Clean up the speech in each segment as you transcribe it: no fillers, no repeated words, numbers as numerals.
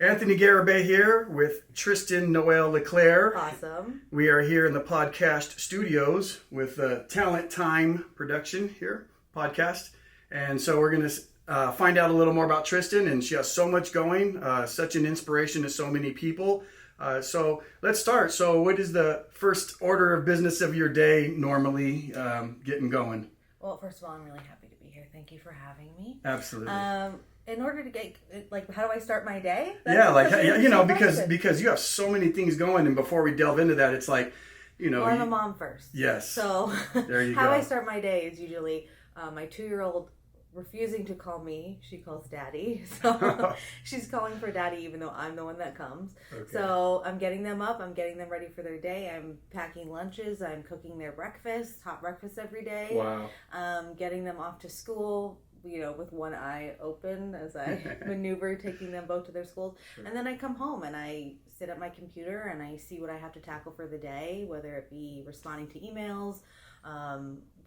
Anthony Garibay here with Tristan, Noel, LeClair. Awesome. We are here in the Podcashed Studios with Talent Time production here, podcast. And so we're going to find out a little more about Tristan, and she has so much going, such an inspiration to so many people. So let's start. So what is the first order of business of your day normally getting going? Well, first of all, I'm really happy to be here. Thank you for having me. Absolutely. In order to get, how do I start my day? Because you have so many things going, and before we delve into that, it's like, Well, I'm a mom first. Yes. So there you how go. I start my day is usually my 2-year-old refusing to call me. She calls daddy. So she's calling for daddy even though I'm the one that comes. Okay. So I'm getting them up. I'm getting them ready for their day. I'm packing lunches. I'm cooking their breakfast, hot breakfast every day. Wow. Getting them off to school, with one eye open as I maneuver taking them both to their schools. Sure. And then I come home and I sit at my computer and I see what I have to tackle for the day, whether it be responding to emails,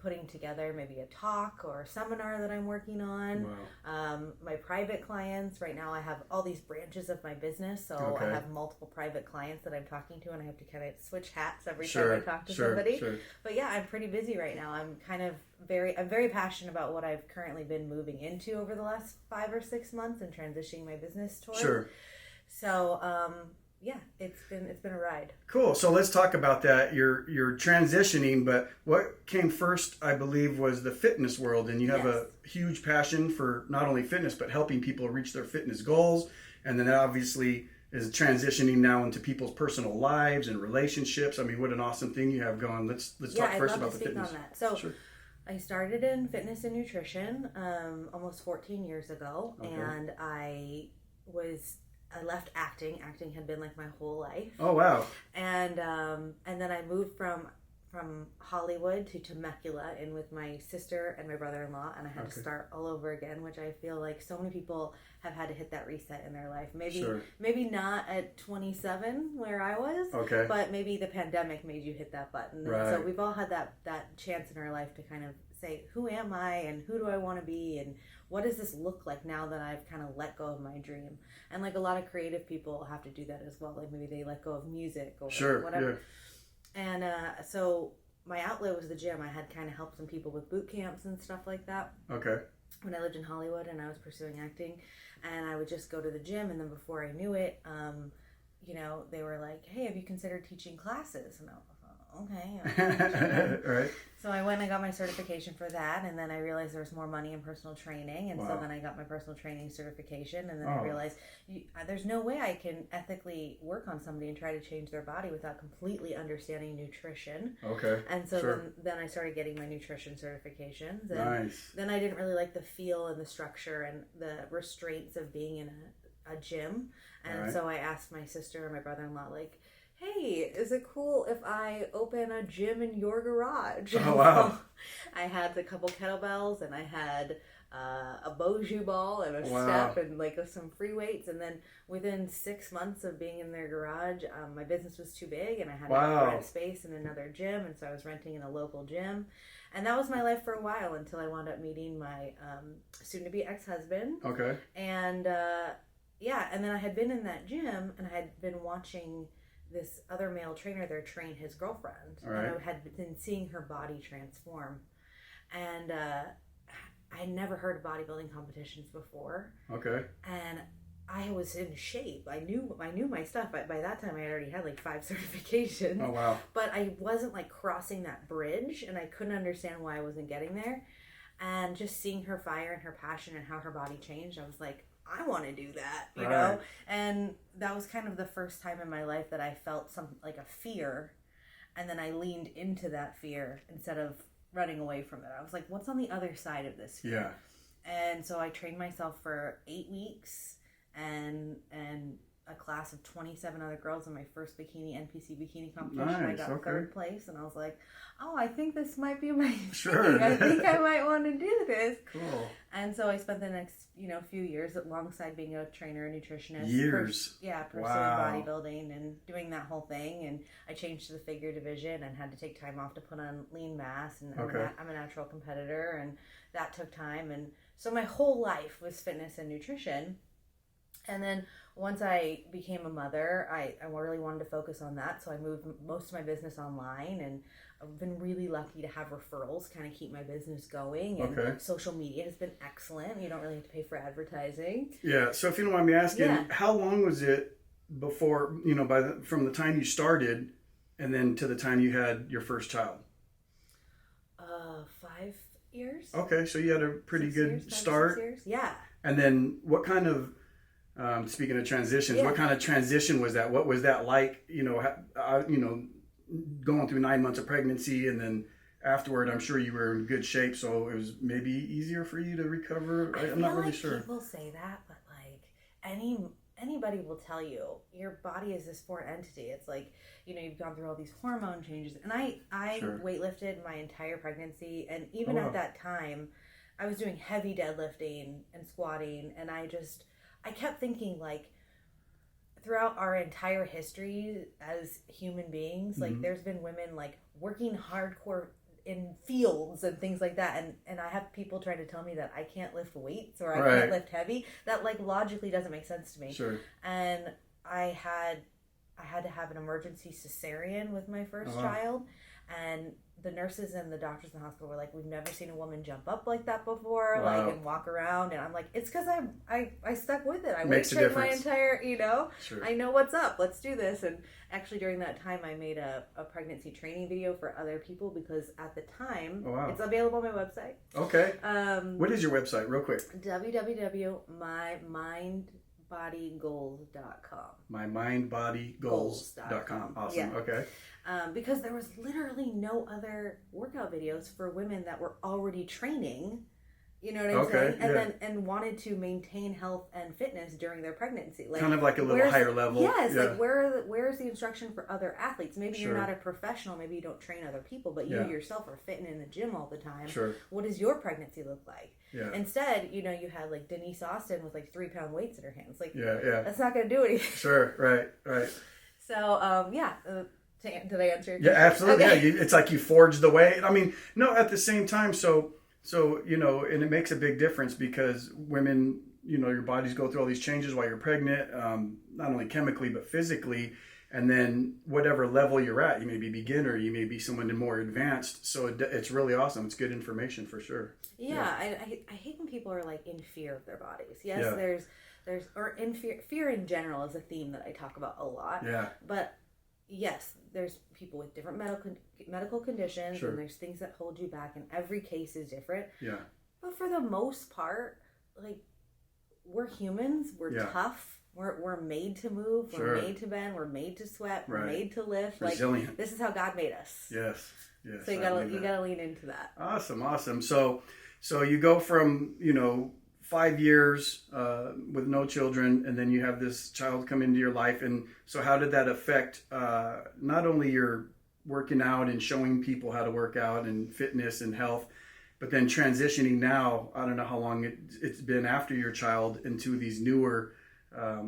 putting together maybe a talk or a seminar that I'm working on. Wow. My private clients, right now I have all these branches of my business, so okay. I have multiple private clients that I'm talking to, and I have to kind of switch hats every time I talk to somebody. Sure. But yeah, I'm pretty busy right now. I'm very passionate about what I've currently been moving into over the last 5 or 6 months and transitioning my business towards. Sure. So, yeah, it's been a ride. Cool. So let's talk about that. You're transitioning, but what came first, I believe, was the fitness world, and you have a huge passion for not only fitness but helping people reach their fitness goals, and then that obviously is transitioning now into people's personal lives and relationships. I mean, what an awesome thing you have going. Let's talk first about the fitness. On that. So sure. I started in fitness and nutrition almost 14 years ago, okay. And I left acting. Acting had been like my whole life. Oh wow! And then I moved from Hollywood to Temecula in with my sister and my brother-in-law, and I had to start all over again, which I feel like so many people have had to hit that reset in their life. Maybe not at 27 where I was, but maybe the pandemic made you hit that button. Right. And so we've all had that chance in our life to kind of say, who am I and who do I want to be and what does this look like now that I've kind of let go of my dream? And like a lot of creative people have to do that as well. Like maybe they let go of music or whatever. Yeah. And so my outlet was the gym. I had kind of helped some people with boot camps and stuff like that. Okay. When I lived in Hollywood and I was pursuing acting, and I would just go to the gym, and then before I knew it, they were like, "Hey, have you considered teaching classes?" And I was okay. Right. So I went and got my certification for that, and then I realized there was more money in personal training, and so then I got my personal training certification, and then I realized there's no way I can ethically work on somebody and try to change their body without completely understanding nutrition. Okay. And so then I started getting my nutrition certifications, and nice. Then I didn't really like the feel and the structure and the restraints of being in a gym, and so I asked my sister and my brother-in-law, like, hey, is it cool if I open a gym in your garage? Oh, wow. So I had a couple kettlebells, and I had a Boju ball and a step and some free weights. And then within 6 months of being in their garage, my business was too big, and I had to rent space in another gym. And so I was renting in a local gym. And that was my life for a while until I wound up meeting my soon-to-be ex-husband. Okay. And, and then I had been in that gym, and I had been watching this other male trainer there train his girlfriend, and I had been seeing her body transform, and I had never heard of bodybuilding competitions before. Okay. And I was in shape. I knew my stuff. By that time, I already had 5 certifications. Oh wow! But I wasn't crossing that bridge, and I couldn't understand why I wasn't getting there. And just seeing her fire and her passion and how her body changed, I was like, I want to do that, you know? And that was kind of the first time in my life that I felt a fear, and then I leaned into that fear instead of running away from it. I was like, what's on the other side of this fear? Yeah. And so I trained myself for 8 weeks and a class of 27 other girls in my first NPC bikini competition. Nice, I got 3rd place, and I was like, oh, I think this might be my thing. I think I might want to do this. Cool. And so I spent the next, few years alongside being a trainer and nutritionist. Pursuing bodybuilding and doing that whole thing. And I changed to the figure division and had to take time off to put on lean mass. And I'm a natural competitor, and that took time. And so my whole life was fitness and nutrition. And then once I became a mother, I really wanted to focus on that. So I moved most of my business online, and I've been really lucky to have referrals kind of keep my business going. And social media has been excellent. You don't really have to pay for advertising. Yeah. So if you don't mind me asking, how long was it before, from the time you started and then to the time you had your first child? 5 years. Okay. So you had a pretty good start. 6 years. Yeah. And then what kind of, speaking of transitions, what kind of transition was that? What was that like, going through 9 months of pregnancy, and then afterward, I'm sure you were in good shape, so it was maybe easier for you to recover. I'm not really sure. People say that, but anybody will tell you your body is this foreign entity. It's like, you've gone through all these hormone changes, and I weightlifted my entire pregnancy, and even at that time, I was doing heavy deadlifting and squatting, and I kept thinking, like, throughout our entire history as human beings, like, there's been women, like, working hardcore in fields and things like that, and I have people trying to tell me that I can't lift weights or I can't lift heavy. That, like, logically doesn't make sense to me. Sure. And I had to have an emergency cesarean with my first child, and the nurses and the doctors in the hospital were like, we've never seen a woman jump up like that before, and walk around. And I'm like, it's because I stuck with it. I weight trained my entire, Sure. I know what's up. Let's do this. And actually during that time, I made a pregnancy training video for other people, because at the time, it's available on my website. Okay. What is your website, real quick? www.mymindbodygoals.com. Mymindbodygoals.com. Awesome. Yeah. Okay. Because there was literally no other workout videos for women that were already training, you know what I'm saying? And then wanted to maintain health and fitness during their pregnancy. Like, kind of like a little higher level. Yes, like where's the instruction for other athletes? Maybe you're not a professional, maybe you don't train other people, but you yourself are fitting in the gym all the time. Sure. What does your pregnancy look like? Yeah. Instead, you had like Denise Austin with like 3-pound weights in her hands. Like, that's not going to do anything. Sure, right. So, did I answer your question? Yeah, absolutely. Okay. Yeah, it's like you forged the way. I mean, no, at the same time, so and it makes a big difference, because women, your bodies go through all these changes while you're pregnant, not only chemically but physically, and then whatever level you're at, you may be beginner, you may be someone more advanced. So it's really awesome. It's good information for sure. Yeah. I hate when people are like in fear of their bodies. Yes, there's or in fear in general is a theme that I talk about a lot. Yeah. But yes, there's people with different medical conditions, and there's things that hold you back, and every case is different. Yeah. But for the most part, like, we're humans, we're tough, we're made to move, we're made to bend, we're made to sweat, we're made to lift. Resilient. Like, this is how God made us. Yes. So you gotta lean into that. Awesome. So you go from 5 years with no children, and then you have this child come into your life. And so how did that affect not only your working out and showing people how to work out and fitness and health, but then transitioning now, I don't know how long it's been after your child, into these newer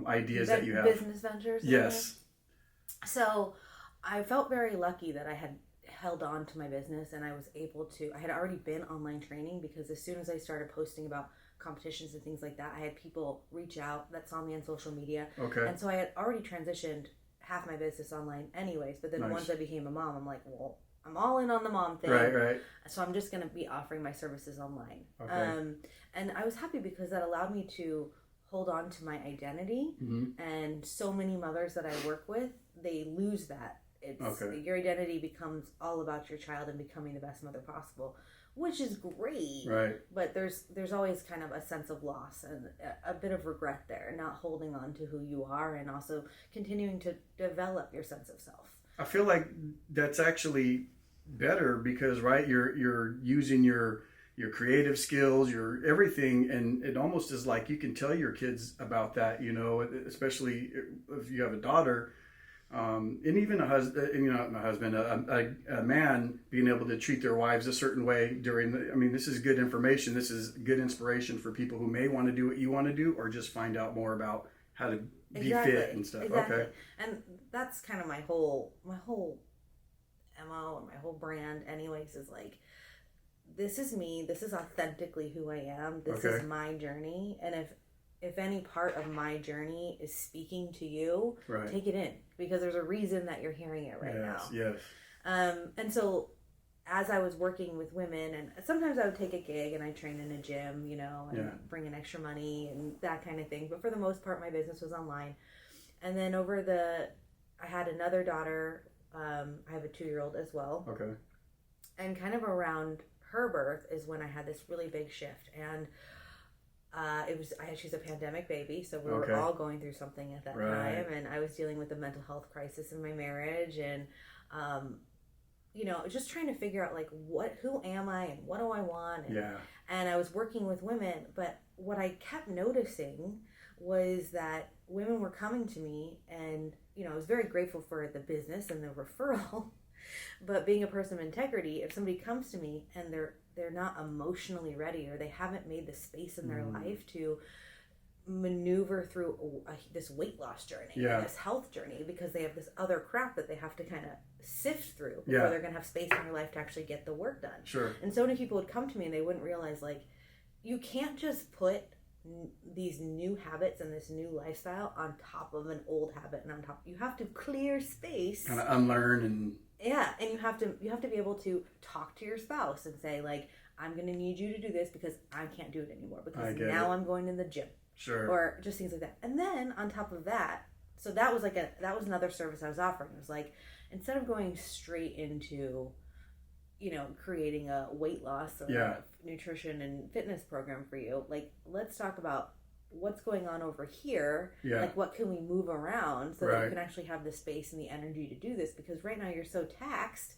ideas that you have. Business ventures? Yes. So I felt very lucky that I had held on to my business, and I was able to, I had already been online training, because as soon as I started posting about competitions and things like that, I had people reach out that saw me on social media. Okay. And so I had already transitioned half my business online anyways, but then once I became a mom, I'm like, well, I'm all in on the mom thing. Right. So I'm just going to be offering my services online. Okay. And I was happy, because that allowed me to hold on to my identity. Mm-hmm. And so many mothers that I work with, they lose that. Your identity becomes all about your child and becoming the best mother possible, which is great. Right. But there's always kind of a sense of loss and a bit of regret there, not holding on to who you are, and also continuing to develop your sense of self. I feel like that's actually better, because you're using your creative skills, your everything, and it almost is like you can tell your kids about that, especially if you have a daughter. And even a man being able to treat their wives a certain way this is good information. This is good inspiration for people who may want to do what you want to do, or just find out more about how to be fit and stuff. Exactly. Okay. And that's kind of my whole MO and my whole brand anyways, is like, this is me. This is authentically who I am. This is my journey. And if any part of my journey is speaking to you, right. take it in, because there's a reason that you're hearing it right now. Yes. And so as I was working with women, and sometimes I would take a gig and I train in a gym, you know, and bring in extra money and that kind of thing. But for the most part, my business was online. And then I had another daughter. I have a 2-year-old as well. Okay. And kind of around her birth is when I had this really big shift. And she's a pandemic baby, so we were all going through something at that time. And I was dealing with a mental health crisis in my marriage. And, you know, just trying to figure out, like, who am I and what do I want? And I was working with women, but what I kept noticing was that women were coming to me, and, you know, I was very grateful for the business and the referral. But being a person of integrity, if somebody comes to me and they're not emotionally ready, or they haven't made the space in their life to maneuver through this weight loss journey, this health journey, because they have this other crap that they have to kind of sift through before they're going to have space in their life to actually get the work done. Sure. And so many people would come to me and they wouldn't realize, like, you can't just put these new habits and this new lifestyle on top of an old habit, and you have to clear space, kind of unlearn, and and you have to be able to talk to your spouse and say, like, I'm going to need you to do this because I can't do it anymore, because now I'm going to the gym. Sure. Or just things like that. And then on top of that, so that was another service I was offering. It was like, instead of going straight into, you know, creating a weight loss or a nutrition and fitness program for you, like, let's talk about what's going on over here. Like, what can we move around so that you can actually have the space and the energy to do this? Because right now you're so taxed,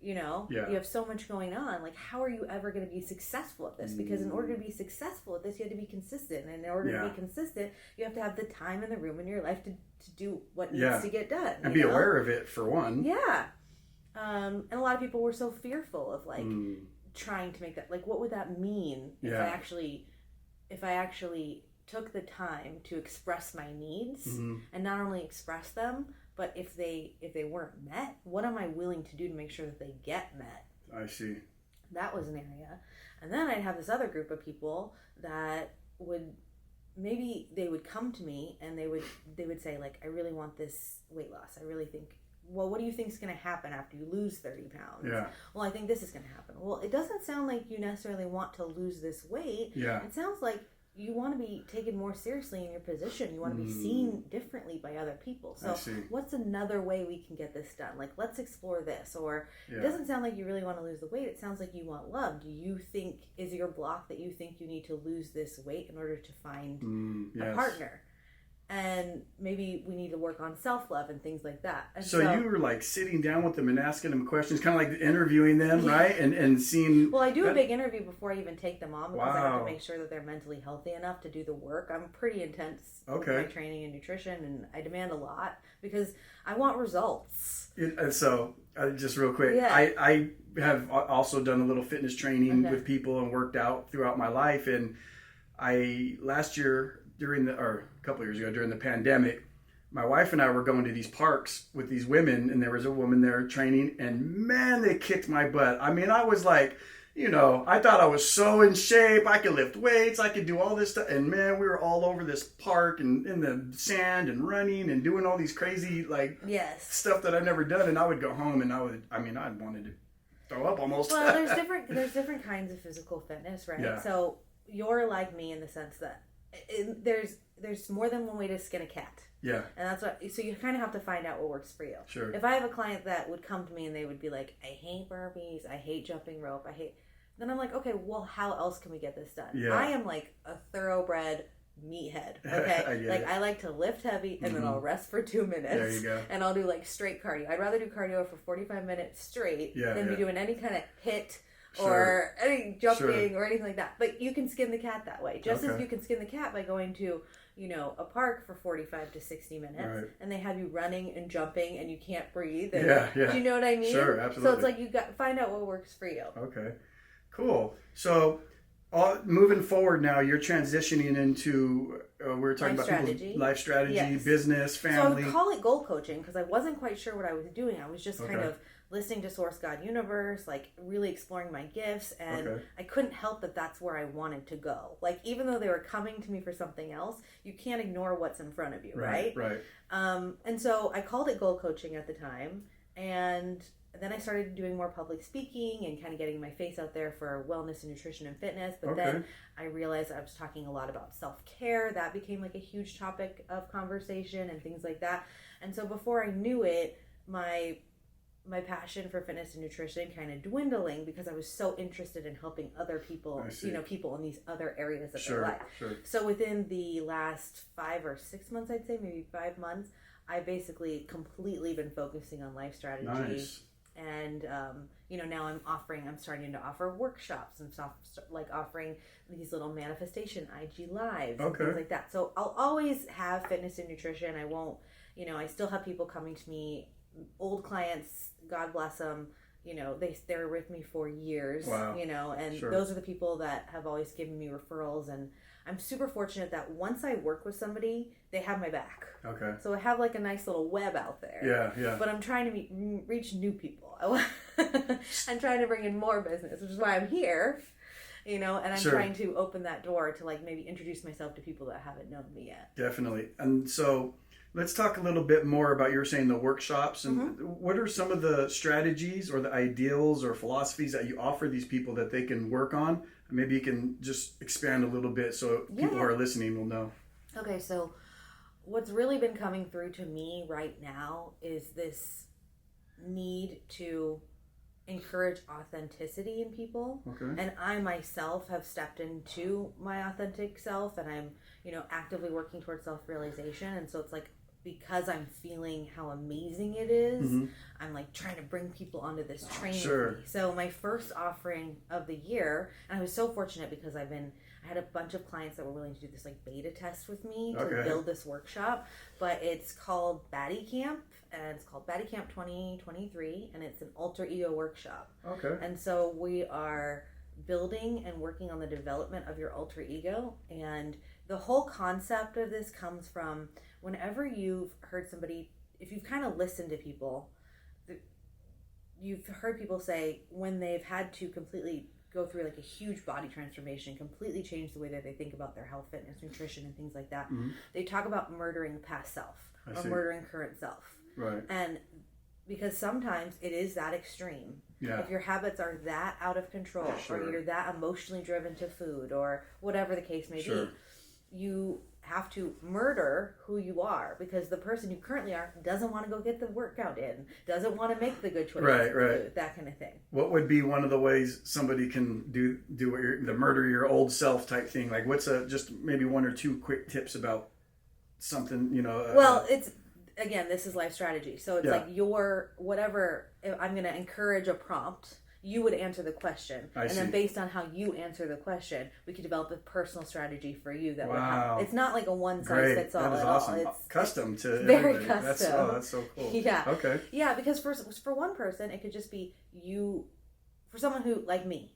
you know, you have so much going on. Like, how are you ever going to be successful at this? Because in order to be successful at this, you have to be consistent. And in order to be consistent, you have to have the time and the room in your life to do what needs to get done. And be aware of it, for one. Yeah. And a lot of people were so fearful of, like, trying to make that, like, what would that mean if I actually took the time to express my needs, and not only express them, but if they weren't met, what am I willing to do to make sure that they get met? I see. That was an area. And then I'd have this other group of people that maybe they would come to me and they would say, like, I really want this weight loss. I really think, well, what do you think is going to happen after you lose 30 pounds? Yeah. Well, I think this is going to happen. Well, it doesn't sound like you necessarily want to lose this weight. Yeah. It sounds like you want to be taken more seriously in your position. You want to be seen differently by other people. So what's another way we can get this done? Like, let's explore this. Or it doesn't sound like you really want to lose the weight. It sounds like you want love. Do you think, is your block that you think you need to lose this weight in order to find a partner? And maybe we need to work on self-love and things like that. And so you were, like, sitting down with them and asking them questions, kind of like interviewing them, right? And seeing... Well, I do a big interview before I even take them on, because I have to make sure that they're mentally healthy enough to do the work. I'm pretty intense with my training and nutrition, and I demand a lot because I want results. So, just real quick, I have also done a little fitness training with people and worked out throughout my life. And last year, a couple of years ago, during the pandemic, my wife and I were going to these parks with these women, and there was a woman there training, and man, they kicked my butt. I mean, I was like, you know, I thought I was so in shape. I could lift weights. I could do all this stuff. And man, we were all over this park and in the sand and running and doing all these crazy, like, stuff that I'd never done. And I would go home and I wanted to throw up almost. Well, there's different kinds of physical fitness, right? Yeah. So you're like me in the sense that there's more than one way to skin a cat. Yeah. And that's so you kind of have to find out what works for you. Sure. If I have a client that would come to me and they would be like, I hate burpees, I hate jumping rope, then I'm like, okay, well, how else can we get this done? Yeah. I am like a thoroughbred meathead. Okay. I like to lift heavy and then I'll rest for 2 minutes. There you go. And I'll do, like, straight cardio. I'd rather do cardio for 45 minutes straight than be doing any kind of HIIT or any jumping or anything like that. But you can skin the cat that way. Just as you can skin the cat by going to, you know, a park for 45 to 60 minutes and they have you running and jumping and you can't breathe. And, do you know what I mean? Sure, absolutely. So it's like you got find out what works for you. Okay, cool. So Moving forward now, you're transitioning into, we're talking Life about strategy. people's life strategy, Yes. business, family. So I would call it goal coaching because I wasn't quite sure what I was doing. I was just kind Okay. of listening to Source God Universe, like really exploring my gifts, and Okay. I couldn't help that that's where I wanted to go. Like even though they were coming to me for something else, you can't ignore what's in front of you, right? Right. And so I called it goal coaching at the time, and then I started doing more public speaking and kind of getting my face out there for wellness and nutrition and fitness. But Okay. then I realized I was talking a lot about self-care. That became like a huge topic of conversation and things like that. And so before I knew it, my passion for fitness and nutrition kind of dwindling because I was so interested in helping other people, I see. people in these other areas of Sure. their life. Sure. So within the last 5 or 6 months, I'd say maybe 5 months, I basically completely been focusing on life strategy. Nice. And now I'm starting to offer workshops and stuff, like offering these little manifestation IG lives and Okay. things like that. So I'll always have fitness and nutrition. I won't, I still have people coming to me, old clients, God bless them. They're with me for years. Wow. And Sure. those are the people that have always given me referrals. And I'm super fortunate that once I work with somebody, they have my back. Okay. So I have like a nice little web out there. Yeah. But I'm trying to reach new people. I'm trying to bring in more business, which is why I'm here. And I'm Sure. trying to open that door to like maybe introduce myself to people that haven't known me yet. Definitely. And so let's talk a little bit more about, you were saying the workshops, and what are some of the strategies or the ideals or philosophies that you offer these people that they can work on? Maybe you can just expand a little bit so people who are listening will know. Okay, so what's really been coming through to me right now is this need to encourage authenticity in people. Okay. And I myself have stepped into my authentic self, and I'm, actively working towards self-realization. And so it's like, because I'm feeling how amazing it is, I'm like trying to bring people onto this train with me. So my first offering of the year, and I was so fortunate because I had a bunch of clients that were willing to do this like beta test with me to build this workshop, but it's called Baddie Camp, and it's called Baddie Camp 2023, and it's an alter ego workshop. Okay. And so we are building and working on the development of your alter ego, and the whole concept of this comes from whenever you've heard somebody, if you've kind of listened to people, you've heard people say when they've had to completely go through like a huge body transformation, completely change the way that they think about their health, fitness, nutrition, and things like that. They talk about murdering past self or murdering current self. Right. And because sometimes it is that extreme. Yeah. If your habits are that out of control, or you're that emotionally driven to food, or whatever the case may be, you have to murder who you are, because the person you currently are doesn't want to go get the workout in, doesn't want to make the good choices, food, that kind of thing. What would be one of the ways somebody can do the murder your old self type thing? Like, what's just maybe one or two quick tips about something, Well, it's, again, this is life strategy. So it's like whatever, I'm going to encourage a prompt, you would answer the question. Then based on how you answer the question, we could develop a personal strategy for you that would help. It's not like a one size fits all. That is at awesome. all. Custom to very everybody. custom. That's so cool. Yeah. Okay. Yeah, because for one person, it could just be you, for someone who, like me,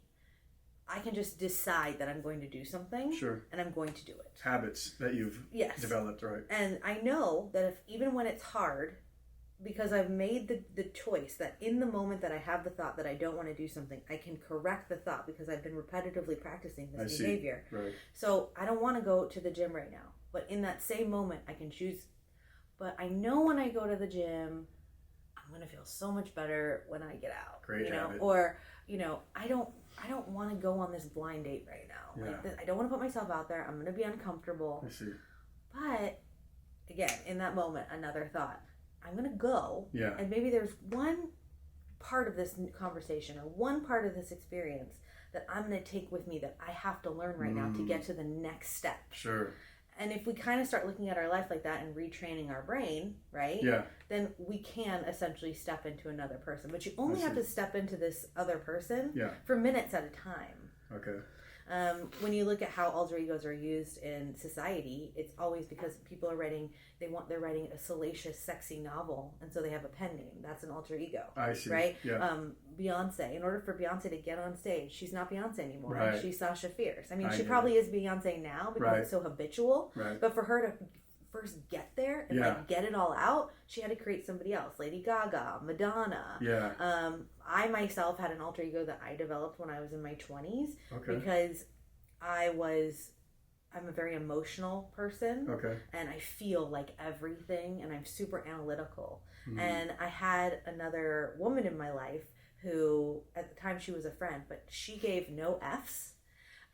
I can just decide that I'm going to do something. Sure. And I'm going to do it. Habits that you've developed, right? And I know that if even when it's hard, because I've made the choice that in the moment that I have the thought that I don't want to do something, I can correct the thought because I've been repetitively practicing this behavior. Right. So I don't want to go to the gym right now, but in that same moment I can choose. But I know when I go to the gym, I'm going to feel so much better when I get out. Great habit. Or, I don't want to go on this blind date right now. Yeah. Like, I don't want to put myself out there. I'm going to be uncomfortable. I see. But again, in that moment, another thought. I'm going to go, Yeah. and maybe there's one part of this conversation or one part of this experience that I'm going to take with me that I have to learn right now to get to the next step. Sure. And if we kind of start looking at our life like that and retraining our brain, right? Yeah. Then we can essentially step into another person. But you only have to step into this other person for minutes at a time. Okay. When you look at how alter egos are used in society, it's always because people are they're writing a salacious, sexy novel, and so they have a pen name. That's an alter ego. I see. Right? Yeah. Beyonce, in order for Beyonce to get on stage, she's not Beyonce anymore. Right. She's Sasha Fierce. I mean, she probably is Beyonce now because it's so habitual. Right. But for her to first get there and like get it all out, she had to create somebody else. Lady Gaga, Madonna. Yeah. I myself had an alter ego that I developed when I was in my 20s because I'm a very emotional person. Okay. And I feel like everything, and I'm super analytical. And I had another woman in my life who, at the time, she was a friend, but she gave no F's.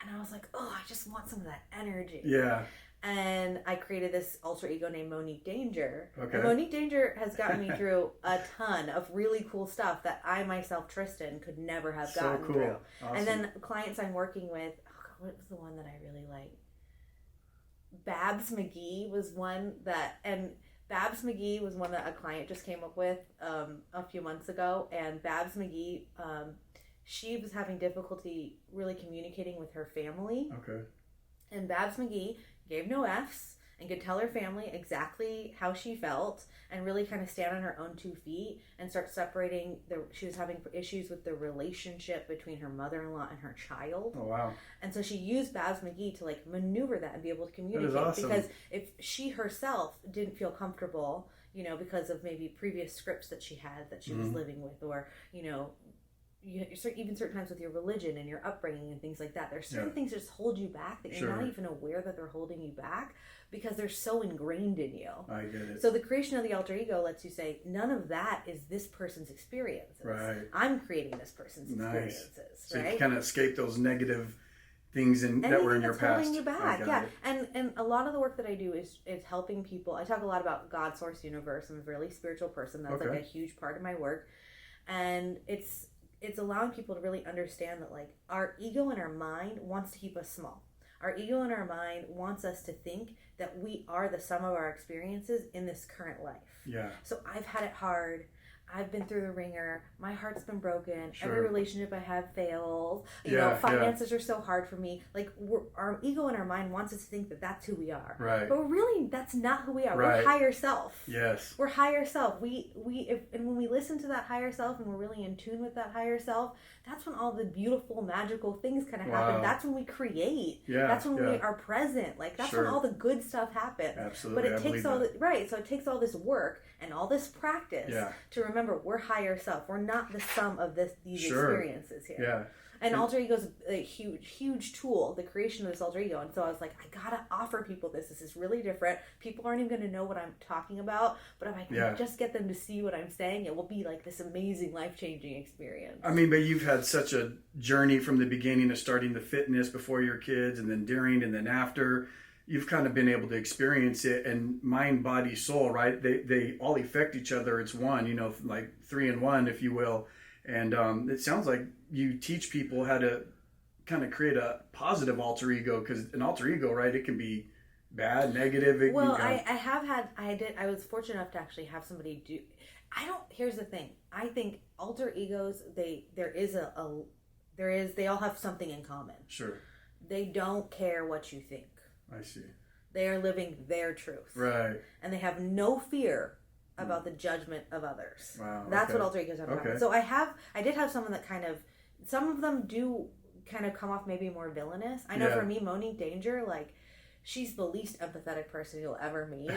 And I was like, oh, I just want some of that energy. Yeah. And I created this alter ego named Monique Danger. Okay. And Monique Danger has gotten me through a ton of really cool stuff that I myself, Tristan, could never have gotten through. Awesome. And then clients I'm working with, what was the one that I really liked? Babs McGee was one that a client just came up with a few months ago. And Babs McGee, she was having difficulty really communicating with her family. Okay. And Babs McGee gave no F's and could tell her family exactly how she felt and really kind of stand on her own 2 feet and start separating. She was having issues with the relationship between her mother-in-law and her child. Oh, wow. And so she used Babs McGee to like maneuver that and be able to communicate. That is awesome. Because if she herself didn't feel comfortable, because of maybe previous scripts that she had that she was living with, or, even certain times with your religion and your upbringing and things like that, there's certain things that just hold you back that you're not even aware that they're holding you back because they're so ingrained in you. I get it. So the creation of the alter ego lets you say, none of that is this person's experiences. Right. I'm creating this person's experiences. So right? you kind of escape those negative things that were in your past. Holding you back. Yeah. And a lot of the work that I do is helping people. I talk a lot about God, source, universe. I'm a really spiritual person. That's like a huge part of my work. And it's allowing people to really understand that like our ego in our mind wants to keep us small. Our ego in our mind wants us to think that we are the sum of our experiences in this current life. Yeah. So I've had it hard. I've been through the ringer. My heart's been broken. Every relationship I have failed. Finances are so hard for me. Like our ego in our mind wants us to think that that's who we are. Right. But really, that's not who we are. Right. We're higher self. Yes. We're higher self. And when we listen to that higher self and we're really in tune with that higher self, that's when all the beautiful, magical things kind of happen. That's when we create. Yeah. That's when we are present. Like that's when all the good stuff happens. Absolutely. But it takes so it takes all this work and all this practice to remember we're higher self. We're not the sum of these experiences here. Yeah. And alter ego is a huge, huge tool, the creation of this alter ego. And so I was like, I gotta offer people this. This is really different. People aren't even going to know what I'm talking about. But if I can just get them to see what I'm saying, it will be like this amazing, life-changing experience. I mean, but you've had such a journey from the beginning of starting the fitness before your kids and then during and then after. You've kind of been able to experience it, and mind, body, soul, right? They all affect each other. It's one, like 3 in 1, if you will. And it sounds like you teach people how to kind of create a positive alter ego, because an alter ego, right? It can be bad, negative. I was fortunate enough to actually have somebody do. Here's the thing. I think alter egos, they all have something in common. Sure. They don't care what you think. I see. They are living their truth. Right. And they have no fear about the judgment of others. Wow. That's what alter egos are about. So I did have someone that some of them do kind of come off maybe more villainous. I know for me, Monique Danger, like, she's the least empathetic person you'll ever meet.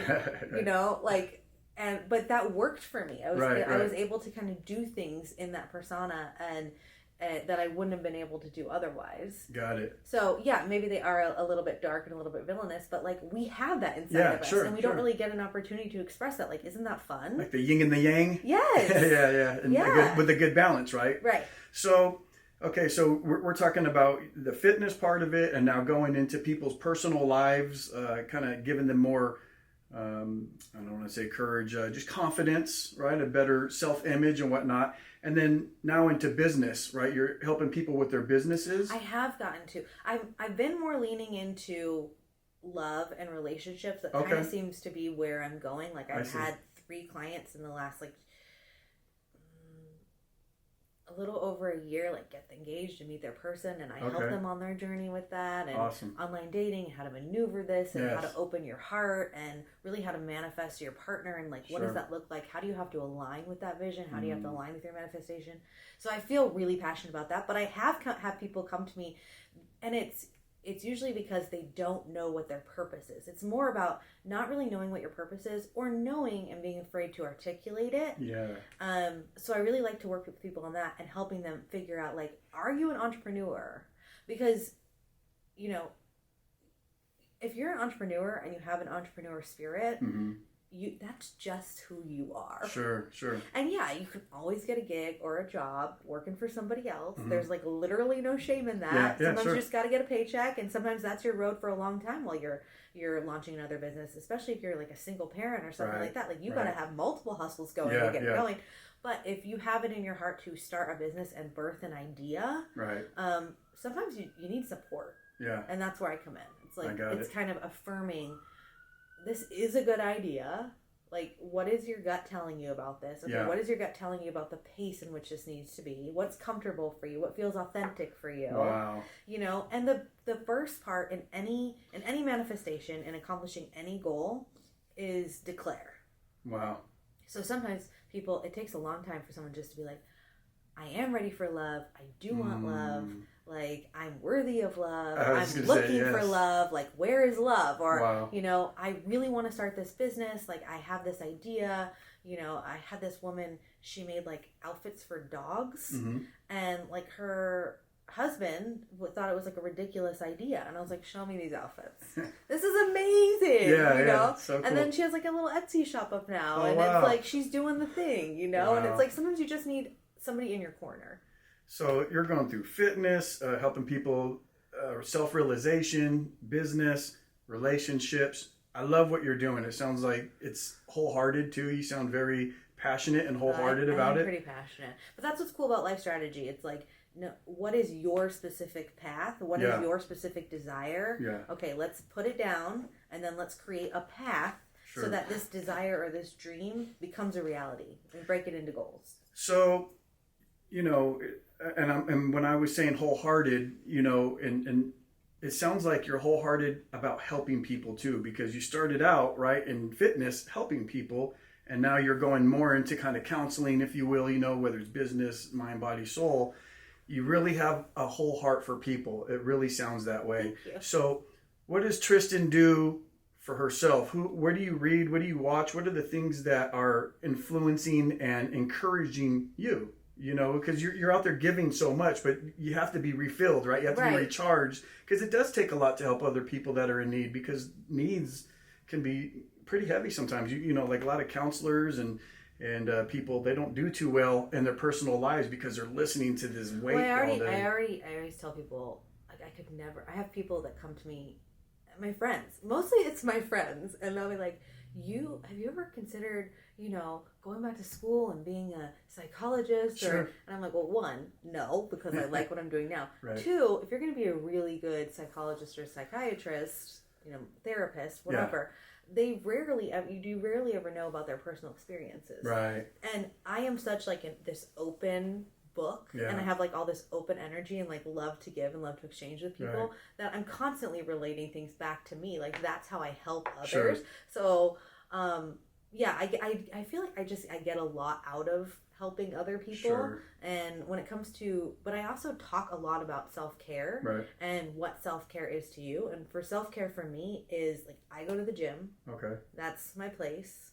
But that worked for me. I was able to kind of do things in that persona and that I wouldn't have been able to do otherwise. Got it. So maybe they are a little bit dark and a little bit villainous, but like we have that inside of us, and we don't really get an opportunity to express that. Like, isn't that fun? Like the yin and the yang. Yes. And with a good balance, right? Right. So, okay, so we're talking about the fitness part of it, and now going into people's personal lives, kind of giving them more. I don't want to say courage, just confidence, right? A better self-image and whatnot. And then now into business, right? You're helping people with their businesses. I have gotten to. I've been more leaning into love and relationships. That kind of seems to be where I'm going. Like I've had 3 clients in the last a little over a year, like get engaged and meet their person, and I help them on their journey with that, and online dating, how to maneuver this, and how to open your heart, and really how to manifest your partner, and like what does that look like? How do you have to align with that vision? How do you have to align with your manifestation? So I feel really passionate about that, but I have people come to me, and it's usually because they don't know what their purpose is. It's more about not really knowing what your purpose is, or knowing and being afraid to articulate it. Yeah. So I really like to work with people on that and helping them figure out, like, are you an entrepreneur? Because, you know, if you're an entrepreneur and you have an entrepreneur spirit, that's just who you are. Sure. And yeah, you can always get a gig or a job working for somebody else. There's like literally no shame in that. Sometimes you just got to get a paycheck, and sometimes that's your road for a long time while you're launching another business, especially if you're like a single parent or something like that. Like you got to have multiple hustles going to get it going. But if you have it in your heart to start a business and birth an idea, sometimes you need support. Yeah. And that's where I come in. It's like it's kind of affirming, this is a good idea. Like, what is your gut telling you about this? Okay, what is your gut telling you about the pace in which this needs to be? What's comfortable for you? What feels authentic for you? Wow. You know, and the first part in any manifestation, in accomplishing any goal, is declare. Wow. So sometimes it takes a long time for someone just to be like, I am ready for love. I do want love. Like, I'm worthy of love. I'm looking for love. Like, where is love? Or, you know, I really want to start this business. Like, I have this idea. You know, I had this woman, she made like outfits for dogs. And like her husband thought it was like a ridiculous idea. And I was like, show me these outfits. This is amazing. You know? So cool. And then she has like a little Etsy shop up now. And it's like, she's doing the thing, you know? And it's like, sometimes you just need somebody in your corner. So you're going through fitness, helping people, self-realization, business, relationships. I love what you're doing. It sounds like it's wholehearted too. You sound very passionate and wholehearted about it. I'm pretty passionate. But that's what's cool about life strategy. It's like, no, what is your specific path? What is your specific desire? Yeah. Okay, let's put it down, and then let's create a path so that this desire or this dream becomes a reality, and break it into goals. So, you know, and when I was saying wholehearted, you know, and it sounds like you're wholehearted about helping people too, because you started out right in fitness, helping people, and now you're going more into kind of counseling, if you will, you know, whether it's business, mind, body, soul. You really have a whole heart for people. It really sounds that way. Thank you. So what does Tristan do for herself? Where do you read? What do you watch? What are the things that are influencing and encouraging you? You know, because you're out there giving so much, but you have to be refilled, right? You have to be recharged, because it does take a lot to help other people that are in need, because needs can be pretty heavy sometimes. You know, like a lot of counselors and people, they don't do too well in their personal lives because they're listening to this weight all day. I always tell people, like, I have people that come to me, my friends, mostly it's my friends, and they'll be like, have you ever considered, you know, going back to school and being a psychologist? And I'm like, well, one, no, because I like what I'm doing now. Two, if you're going to be a really good psychologist or psychiatrist, you know, therapist, whatever, you rarely ever know about their personal experiences. Right. And I am such like this open book, and I have like all this open energy and like love to give and love to exchange with people, that I'm constantly relating things back to me. Like, that's how I help others. So I feel like I get a lot out of helping other people. And when it comes to, but I also talk a lot about self-care and what self-care is to you. And for self-care for me is like, I go to the gym. That's my place.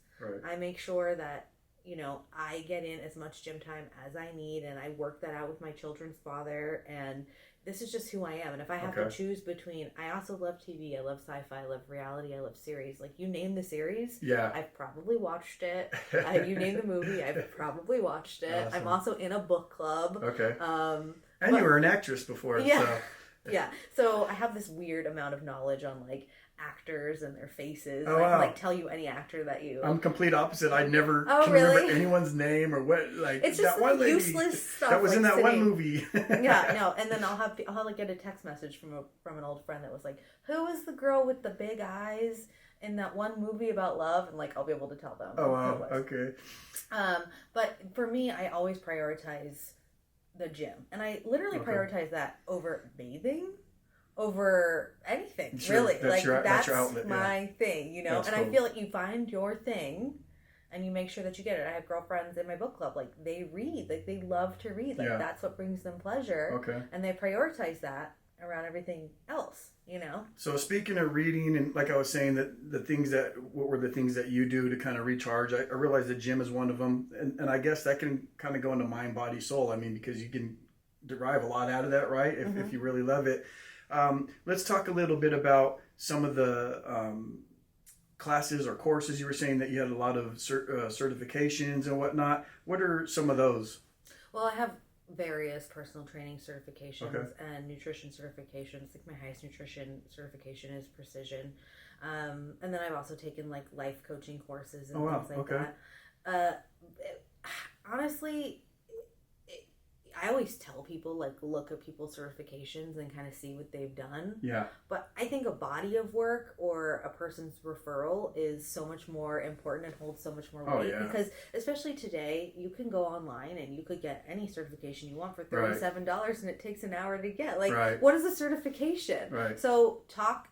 I make sure that, you know, I get in as much gym time as I need, and I work that out with my children's father, and this is just who I am. And if I have to choose between, I also love TV, I love sci-fi, I love reality, I love series. Like, you name the series, I've probably watched it. You name the movie, I've probably watched it. Awesome. I'm also in a book club. And you were an actress before. So I have this weird amount of knowledge on like actors and their faces. I can like tell you any actor that you. I'm complete opposite. I never can remember anyone's name or what. Like, it's just that one lady, useless stuff that was like in that one movie. And then I'll have like get a text message from an old friend that was like, "Who is the girl with the big eyes in that one movie about love?" And like, I'll be able to tell them. Oh wow, okay. But for me, I always prioritize the gym. And I literally Okay. prioritize that over bathing, over anything, Sure. really. That's That's your outlet, my thing, you know? That's and cool. I feel like you find your thing and you make sure that you get it. I have girlfriends in my book club, like they read, like they love to read, like that's what brings them pleasure. Okay. And they prioritize that around everything else, you know? So speaking of reading, and like I was saying, what were the things that you do to kind of recharge? I realize the gym is one of them. And I guess that can kind of go into mind, body, soul. I mean, because you can derive a lot out of that, right? If you really love it. Let's talk a little bit about some of the classes or courses. You were saying that you had a lot of certifications and whatnot. What are some of those? Well, I have various personal training certifications and nutrition certifications. Like my highest nutrition certification is Precision. And then I've also taken like life coaching courses and things like that. Honestly, I always tell people, like, look at people's certifications and kind of see what they've done. Yeah. But I think a body of work or a person's referral is so much more important and holds so much more weight. Because especially today, you can go online and you could get any certification you want for $37 and it takes an hour to get. Like, what is a certification? Right. So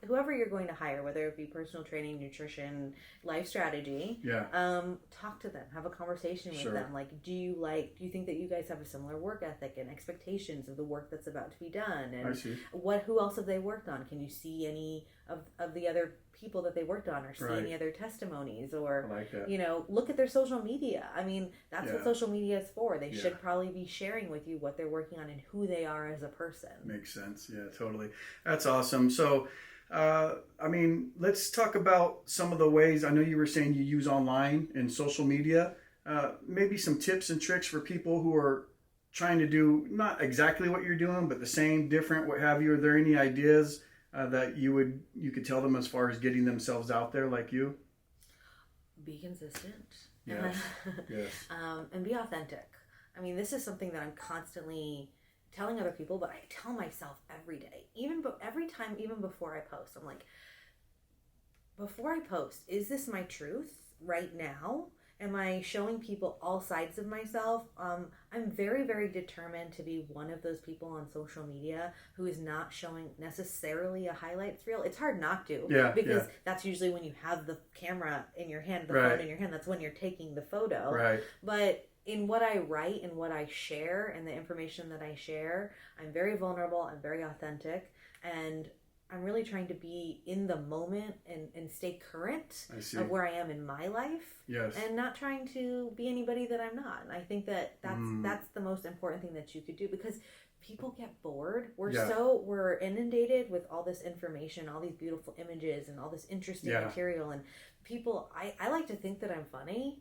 whoever you're going to hire, whether it be personal training, nutrition, life strategy, talk to them, have a conversation with them. Like, do you think that you guys have a similar work ethic and expectations of the work that's about to be done? And who else have they worked on? Can you see any of the other people that they worked on, or see any other testimonies, or look at their social media? I mean, that's what social media is for. They should probably be sharing with you what they're working on and who they are as a person. Makes sense. Yeah, totally. That's awesome. So I mean, let's talk about some of the ways. I know you were saying you use online and social media. Maybe some tips and tricks for people who are trying to do not exactly what you're doing, but the same, different, what have you. Are there any ideas that you could tell them as far as getting themselves out there like you? Be consistent. Yes. And be authentic. I mean, this is something that I'm constantly telling other people, but I tell myself every day, even before I post. I'm like, before I post, is this my truth right now? Am I showing people all sides of myself? I'm very, very determined to be one of those people on social media who is not showing necessarily a highlights reel. It's hard not to, because that's usually when you have the camera in your hand, the phone in your hand. That's when you're taking the photo. Right. But in what I write and what I share and the information that I share, I'm very vulnerable. I'm very authentic, and I'm really trying to be in the moment and stay current of where I am in my life. Yes. And not trying to be anybody that I'm not. And I think that's the most important thing that you could do, because people get bored. We're inundated with all this information, all these beautiful images and all this interesting material. And people, I like to think that I'm funny.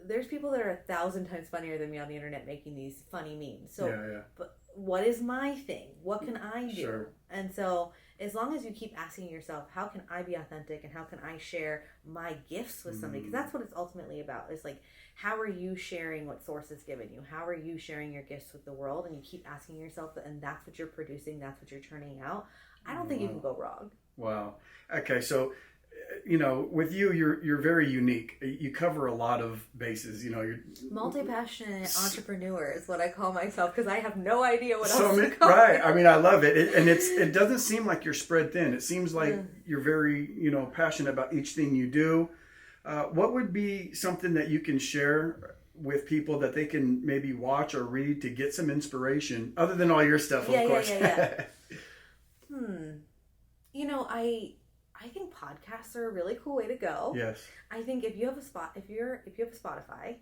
There's people that are 1,000 times funnier than me on the internet making these funny memes. So, but what is my thing? What can I do? Sure. And so, as long as you keep asking yourself, how can I be authentic and how can I share my gifts with somebody? Because that's what it's ultimately about. It's like, how are you sharing what Source has given you? How are you sharing your gifts with the world? And you keep asking yourself that, and that's what you're producing. That's what you're turning out. I don't think you can go wrong. Wow. Okay, so with you're very unique. You cover a lot of bases. You're multi-passionate entrepreneur is what I call myself, because I have no idea what else to call Right. I mean, I love it. And it doesn't seem like you're spread thin. It seems like you're very, passionate about each thing you do. What would be something that you can share with people that they can maybe watch or read to get some inspiration, other than all your stuff, of course? I think podcasts are a really cool way to go. Yes. I think if you have a Spotify,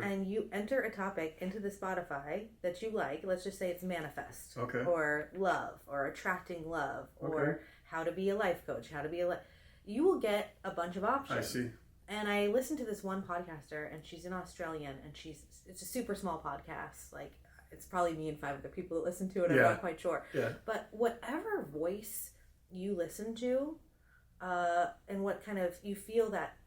and you enter a topic into the Spotify that you like, let's just say it's manifest, or love, or attracting love, or how to be a life coach, you will get a bunch of options. I see. And I listened to this one podcaster, and she's an Australian, and it's a super small podcast. Like, it's probably me and 5 other people that listen to it. I'm not quite sure. Yeah. But whatever voice you listen to, and what kind of you feel that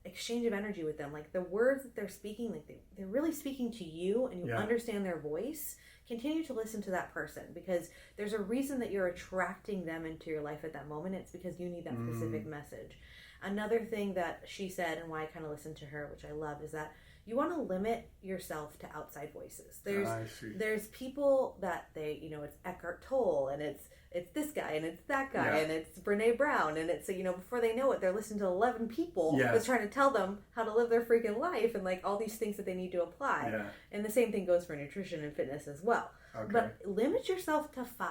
exchange of energy with them, like the words that they're speaking, like they're really speaking to you, and you understand their voice. Continue to listen to that person, because there's a reason that you're attracting them into your life at that moment. It's because you need that specific message. Another thing that she said, and why I kind of listened to her, which I love, is that you want to limit yourself to outside voices. There's people that it's Eckhart Tolle, and it's this guy, and it's that guy, and it's Brene Brown, and it's, before they know it, they're listening to 11 people that's trying to tell them how to live their freaking life, and like all these things that they need to apply. Yeah. And the same thing goes for nutrition and fitness as well. Okay. But limit yourself to 5.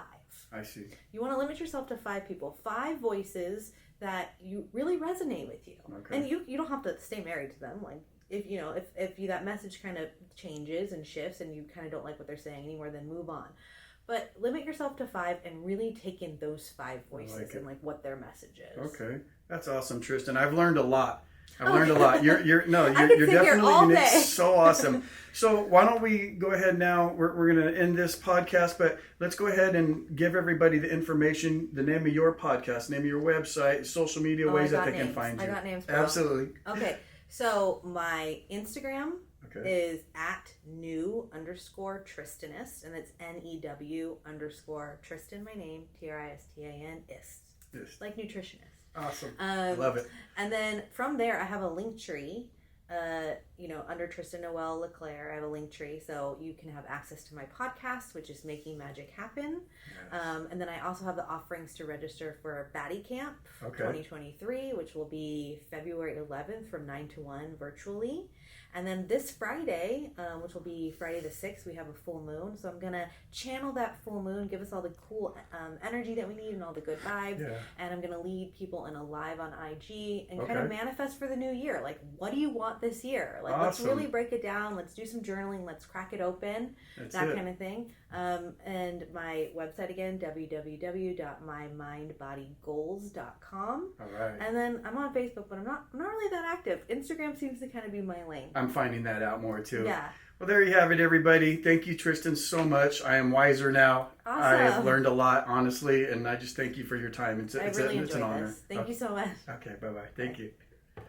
I see. You want to limit yourself to 5 people, 5 voices that you really resonate with you. Okay. And you don't have to stay married to them. Like, if that message kind of changes and shifts and you kind of don't like what they're saying anymore, then move on. But limit yourself to 5 and really take in those 5 voices and like what their message is. Okay, that's awesome, Tristan. I've learned a lot. You're definitely unique. So awesome. So why don't we go ahead now? We're going to end this podcast, but let's go ahead and give everybody the information, the name of your podcast, name of your website, social media ways that they can find you. I got names. Absolutely. Okay, so my Instagram is @new_Tristanist, and it's NEW_Tristan, my name, TRISTAN-ist. Yes. Like nutritionist. Awesome. Love it. And then from there, I have a link tree, under Tristan, Noel, LeClair. I have a link tree, so you can have access to my podcast, which is Making Magic Happen. Yes. And then I also have the offerings to register for Batty Camp 2023, which will be February 11th from 9 to 1 virtually. And then this Friday, which will be Friday the 6th, we have a full moon. So I'm going to channel that full moon, give us all the cool energy that we need and all the good vibes. Yeah. And I'm going to lead people in a live on IG and kind of manifest for the new year. Like, what do you want this year? Like, let's really break it down. Let's do some journaling. Let's crack it open. That kind of thing. And my website again, www.mymindbodygoals.com. All right. And then I'm on Facebook, but I'm not really that active. Instagram seems to kind of be my lane. I'm finding that out more too. Yeah. Well, there you have it, everybody. Thank you, Tristan, so much. I am wiser now. Awesome. I have learned a lot, honestly, and I just thank you for your time. It's really an honor. Thank you so much. Okay, bye-bye. Thank you.